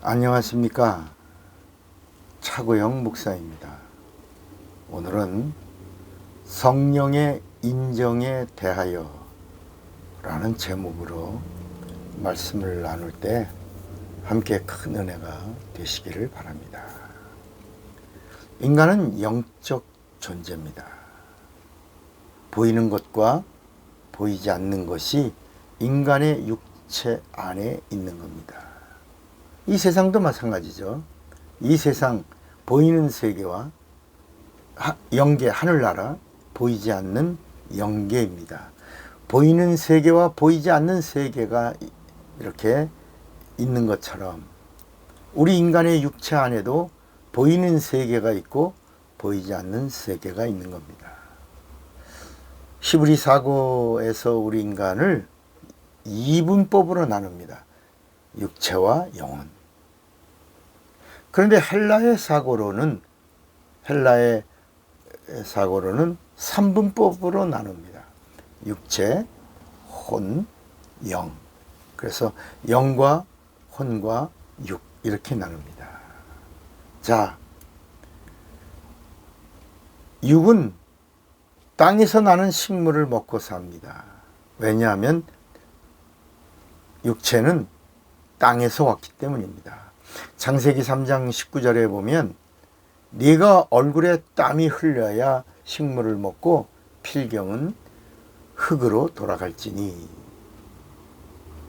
안녕하십니까. 차고영 목사입니다. 오늘은 성령의 인정에 대하여 라는 제목으로 말씀을 나눌 때 함께 큰 은혜가 되시기를 바랍니다. 인간은 영적 존재입니다. 보이는 것과 보이지 않는 것이 인간의 육체 안에 있는 겁니다. 이 세상도 마찬가지죠. 이 세상 보이는 세계와 영계 하늘나라, 보이지 않는 영계입니다. 보이는 세계와 보이지 않는 세계가 이렇게 있는 것처럼 우리 인간의 육체 안에도 보이는 세계가 있고 보이지 않는 세계가 있는 겁니다. 히브리 사고에서 우리 인간을 이분법으로 나눕니다. 육체와 영혼. 그런데 헬라의 사고로는 삼분법으로 나눕니다. 육체, 혼, 영. 그래서 영과 혼과 육 이렇게 나눕니다. 자, 육은 땅에서 나는 식물을 먹고 삽니다. 왜냐하면 육체는 땅에서 왔기 때문입니다. 창세기 3장 19절에 보면 네가 얼굴에 땀이 흘려야 식물을 먹고 필경은 흙으로 돌아갈지니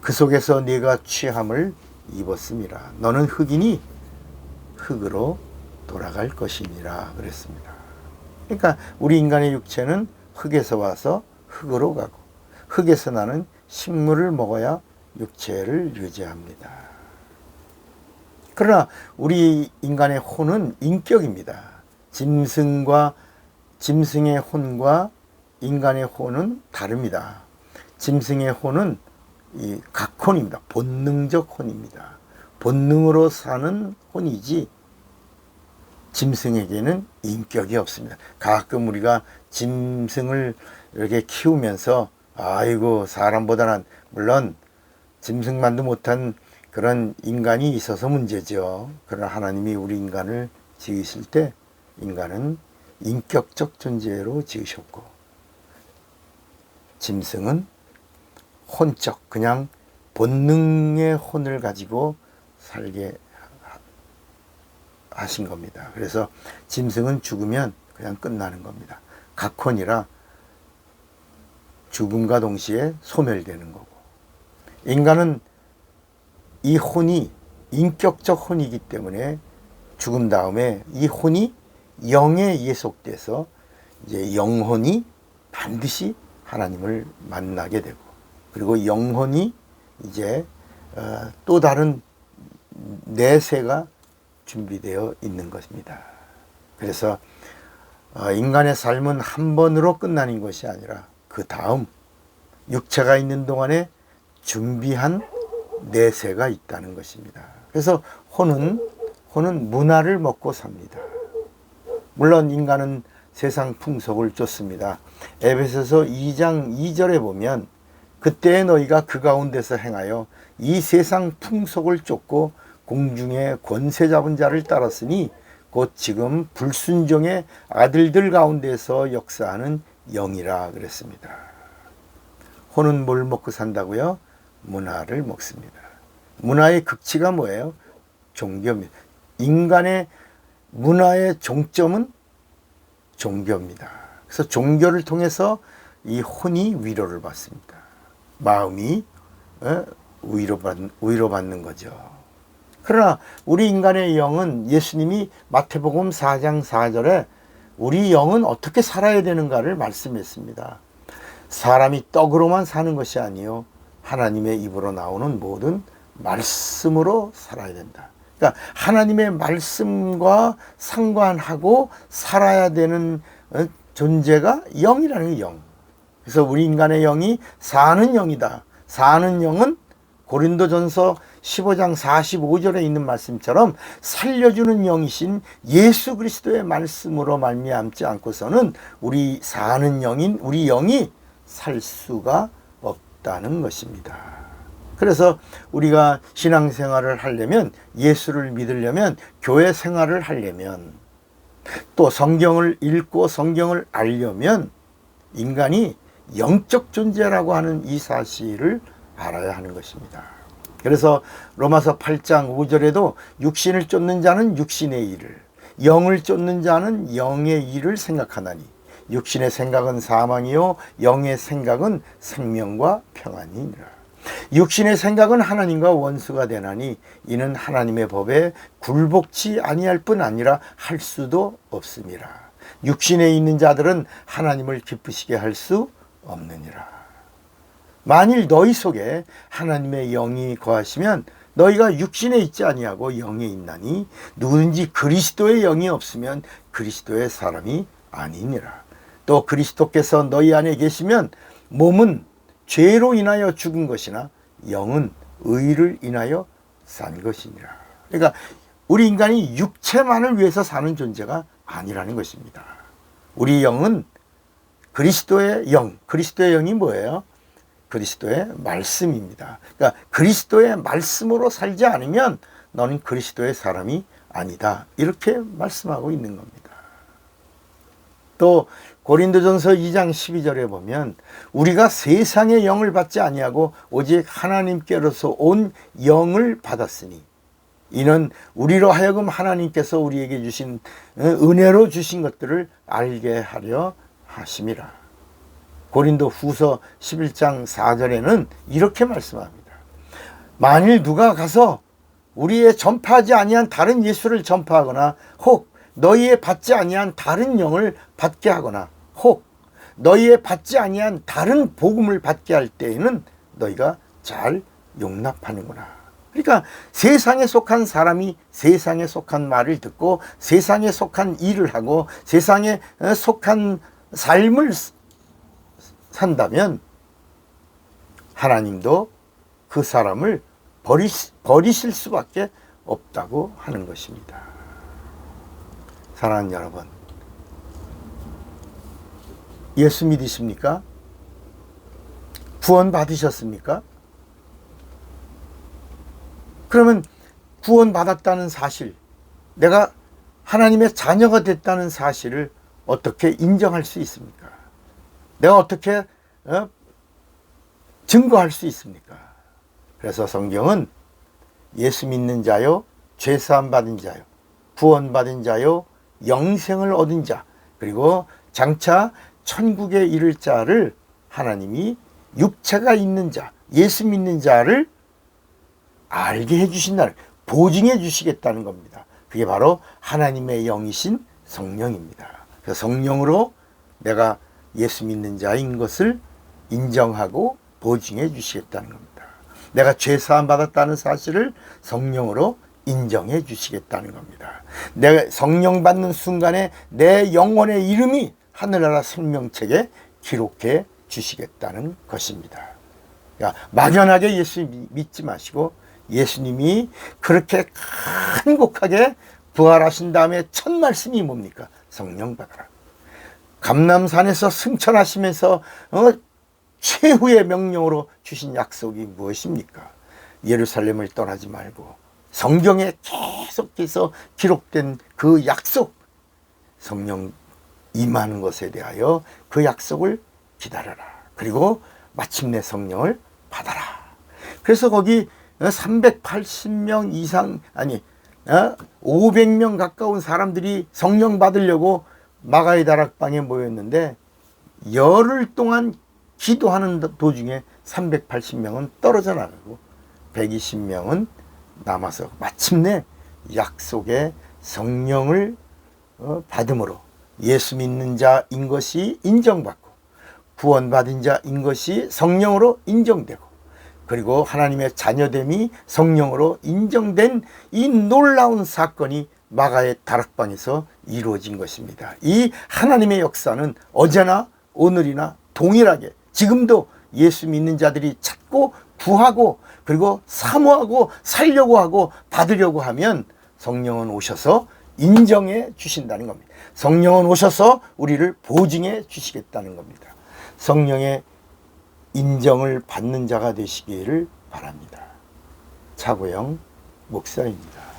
그 속에서 네가 취함을 입었음이라. 너는 흙이니 흙으로 돌아갈 것이니라 그랬습니다. 그러니까 우리 인간의 육체는 흙에서 와서 흙으로 가고 흙에서 나는 식물을 먹어야 육체를 유지합니다. 그러나 우리 인간의 혼은 인격입니다. 짐승의 혼과 인간의 혼은 다릅니다. 짐승의 혼은 이 각혼입니다. 본능적 혼입니다. 본능으로 사는 혼이지 짐승에게는 인격이 없습니다. 가끔 우리가 짐승을 이렇게 키우면서 아이고 사람보다는 물론 짐승만도 못한 그런 인간이 있어서 문제죠. 그러나 하나님이 우리 인간을 지으실 때 인간은 인격적 존재로 지으셨고 짐승은 혼적 그냥 본능의 혼을 가지고 살게 하신 겁니다. 그래서 짐승은 죽으면 그냥 끝나는 겁니다. 각혼이라 죽음과 동시에 소멸되는 거고 인간은 이 혼이 인격적 혼이기 때문에 죽음 다음에 이 혼이 영에 예속돼서 이제 영혼이 반드시 하나님을 만나게 되고 그리고 영혼이 이제 또 다른 내세가 준비되어 있는 것입니다. 그래서 인간의 삶은 한 번으로 끝나는 것이 아니라 그 다음 육체가 있는 동안에 준비한 내세가 있다는 것입니다. 그래서 혼은 문화를 먹고 삽니다. 물론 인간은 세상 풍속을 쫓습니다. 에베소서 2장 2절에 보면 그때에 너희가 그 가운데서 행하여 이 세상 풍속을 쫓고 공중의 권세 잡은 자를 따랐으니 곧 지금 불순종의 아들들 가운데서 역사하는 영이라 그랬습니다. 혼은 뭘 먹고 산다고요? 문화를 먹습니다. 문화의 극치가 뭐예요? 종교입니다. 인간의 문화의 종점은 종교입니다. 그래서 종교를 통해서 이 혼이 위로를 받습니다. 마음이 위로받는 거죠. 그러나 우리 인간의 영은 예수님이 마태복음 4장 4절에 우리 영은 어떻게 살아야 되는가를 말씀했습니다. 사람이 떡으로만 사는 것이 아니요 하나님의 입으로 나오는 모든 말씀으로 살아야 된다. 그러니까 하나님의 말씀과 상관하고 살아야 되는 존재가 영이라는 게 영. 그래서 우리 인간의 영이 사는 영이다. 사는 영은 고린도전서 15장 45절에 있는 말씀처럼 살려주는 영이신 예수 그리스도의 말씀으로 말미암지 않고서는 우리 사는 영인 우리 영이 살 수가 없다는 것입니다. 그래서 우리가 신앙생활을 하려면, 예수를 믿으려면, 교회 생활을 하려면, 또 성경을 읽고 성경을 알려면 인간이 영적 존재라고 하는 이 사실을 알아야 하는 것입니다. 그래서 로마서 8장 5절에도 육신을 쫓는 자는 육신의 일을, 영을 쫓는 자는 영의 일을 생각하나니 육신의 생각은 사망이요 영의 생각은 생명과 평안이니라. 육신의 생각은 하나님과 원수가 되나니 이는 하나님의 법에 굴복치 아니할 뿐 아니라 할 수도 없음이라. 육신에 있는 자들은 하나님을 기쁘시게 할 수 없느니라. 만일 너희 속에 하나님의 영이 거하시면 너희가 육신에 있지 아니하고 영에 있나니 누구든지 그리스도의 영이 없으면 그리스도의 사람이 아니니라. 또 그리스도께서 너희 안에 계시면 몸은 죄로 인하여 죽은 것이나 영은 의를 인하여 산 것이니라. 그러니까 우리 인간이 육체만을 위해서 사는 존재가 아니라는 것입니다. 우리 영은 그리스도의 영, 그리스도의 영이 뭐예요? 그리스도의 말씀입니다. 그러니까 그리스도의 말씀으로 살지 않으면 너는 그리스도의 사람이 아니다. 이렇게 말씀하고 있는 겁니다. 또 고린도전서 2장 12절에 보면 우리가 세상의 영을 받지 아니하고 오직 하나님께로서 온 영을 받았으니 이는 우리로 하여금 하나님께서 우리에게 주신 은혜로 주신 것들을 알게 하려 하심이라. 고린도 후서 11장 4절에는 이렇게 말씀합니다. 만일 누가 가서 우리의 전파하지 아니한 다른 예수를 전파하거나 혹 너희의 받지 아니한 다른 영을 받게 하거나 혹 너희의 받지 아니한 다른 복음을 받게 할 때에는 너희가 잘 용납하는구나. 그러니까 세상에 속한 사람이 세상에 속한 말을 듣고 세상에 속한 일을 하고 세상에 속한 삶을 산다면 하나님도 그 사람을 버리실 수밖에 없다고 하는 것입니다. 사랑하는 여러분, 예수 믿으십니까? 구원 받으셨습니까? 그러면 구원 받았다는 사실, 내가 하나님의 자녀가 됐다는 사실을 어떻게 인정할 수 있습니까? 내가 어떻게 증거할 수 있습니까? 그래서 성경은 예수 믿는 자요, 죄사함 받은 자요, 구원 받은 자요, 영생을 얻은 자, 그리고 장차 천국에 이를 자를 하나님이 육체가 있는 자, 예수 믿는 자를 알게 해주신다는, 보증해 주시겠다는 겁니다. 그게 바로 하나님의 영이신 성령입니다. 그래서 성령으로 내가 예수 믿는 자인 것을 인정하고 보증해 주시겠다는 겁니다. 내가 죄사함 받았다는 사실을 성령으로 인정해 주시겠다는 겁니다. 내가 성령 받는 순간에 내 영혼의 이름이 하늘나라 생명책에 기록해 주시겠다는 것입니다. 그러니까 막연하게 예수 믿지 마시고 예수님이 그렇게 간곡하게 부활하신 다음에 첫 말씀이 뭡니까? 성령 받아라. 감람산에서 승천하시면서 최후의 명령으로 주신 약속이 무엇입니까? 예루살렘을 떠나지 말고 성경에 계속해서 기록된 그 약속, 성령 임하는 것에 대하여 그 약속을 기다려라. 그리고 마침내 성령을 받아라. 그래서 거기 380명 이상, 아니 500명 가까운 사람들이 성령 받으려고 마가의 다락방에 모였는데 열흘 동안 기도하는 도중에 380명은 떨어져 나가고 120명은 남아서 마침내 약속의 성령을 받음으로 예수 믿는 자인 것이 인정받고 구원받은 자인 것이 성령으로 인정되고 그리고 하나님의 자녀됨이 성령으로 인정된 이 놀라운 사건이 마가의 다락방에서 이루어진 것입니다. 이 하나님의 역사는 어제나 오늘이나 동일하게 지금도 예수 믿는 자들이 찾고 구하고 그리고 사모하고 살려고 하고 받으려고 하면 성령은 오셔서 인정해 주신다는 겁니다. 성령은 오셔서 우리를 보증해 주시겠다는 겁니다. 성령의 인정을 받는 자가 되시기를 바랍니다. 바랍니다. 차고영 목사입니다.